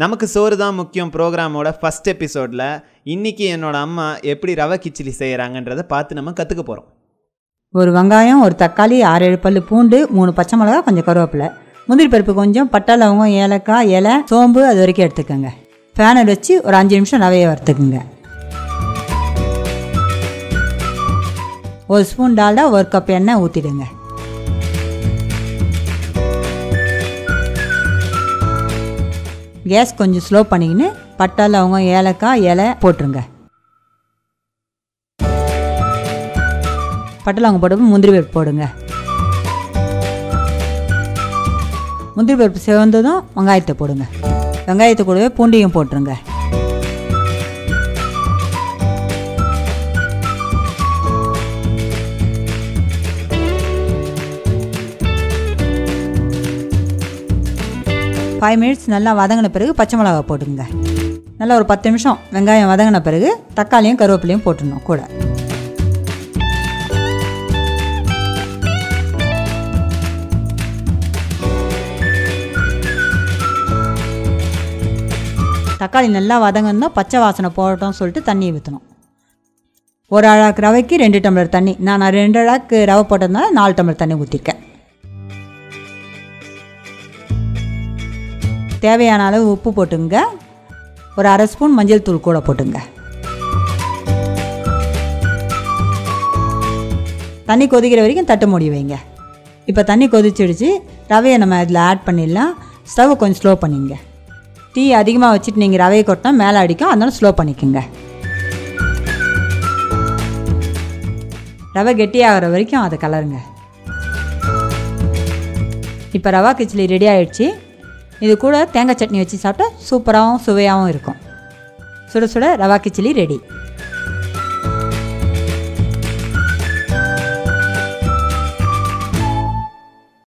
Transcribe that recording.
நமக்கு சோறு தான் முக்கியம் ப்ரோக்ராமோட ஃபஸ்ட் எபிசோடில் இன்றைக்கி என்னோட அம்மா எப்படி ரவை கிச்சிலி செய்கிறாங்கன்றதை பார்த்து நம்ம கற்றுக்க போகிறோம். ஒரு வெங்காயம், ஒரு தக்காளி, 6-7 பல் பூண்டு, 3 பச்சை மிளகா, கொஞ்சம் கருவேப்பிலை, முந்திரி பருப்பு கொஞ்சம், பட்டை, லவங்கம், ஏலக்காய், இலை, சோம்பு அது வரைக்கும் எடுத்துக்கோங்க. ஃபேனை வச்சு ஒரு 5 நிமிஷம் ரவையை வறுத்துக்குங்க. 1 ஸ்பூன் டால்டா, 1 கப் எண்ணெய் ஊற்றிடுங்க. கேஸ் கொஞ்சம் ஸ்லோ பண்ணிக்கின்னு பட்டை, லவங்கம், ஏலக்காய், இலை போட்டுருங்க. பட்டை லவங்கம் போட்டு முந்திரி பருப்பு போடுங்க. முந்திரி பருப்பு சிவந்ததும் வெங்காயத்தை போடுங்க. வெங்காயத்தை கூடவே பூண்டையும் போட்டுருங்க. ஃபைவ் மினிட்ஸ் நல்லா வதங்கின பிறகு பச்சை மிளகா போட்டுங்க. நல்லா ஒரு 10 நிமிஷம் வெங்காயம் வதங்கின பிறகு தக்காளியும் கருவேப்பிலையும் போட்டுடணும் கூட. தக்காளி நல்லா வதங்கினா பச்சை வாசனை போட்டோம்னு சொல்லிட்டு தண்ணி ஊற்றணும். 1 அழாக்கு ரவைக்கு 2 டம்ளர் தண்ணி. நான் 2 அழாக்கு ரவை போட்டதுனால 4 டம்ளர் தண்ணி ஊற்றிருக்கேன். தேவையான அளவு உப்பு போட்டுங்க. ஒரு 1/2 ஸ்பூன் மஞ்சள் தூள் கூட போட்டுங்க. தண்ணி கொதிக்கிற வரைக்கும் தட்டு மூடி வைங்க. இப்போ தண்ணி கொதிச்சிடுச்சு. ரவையை நம்ம இதில் ஆட் பண்ணிடலாம். ஸ்டவ்வை கொஞ்சம் ஸ்லோ பண்ணிங்க. தீ அதிகமாக வச்சுட்டு நீங்கள் ரவையை கொட்டினா மேலே அடிக்கும், அதனால ஸ்லோ பண்ணிக்கோங்க. ரவை கெட்டியாகிற வரைக்கும் அதை கலருங்க. இப்போ ரவா கிச்சிலி ரெடி ஆகிடுச்சு. இது கூட தேங்காய் சட்னி வச்சு சாப்பிட்டா சூப்பராகவும் சுவையாகவும் இருக்கும். சுட சுட ரவா கிச்சிலி ரெடி.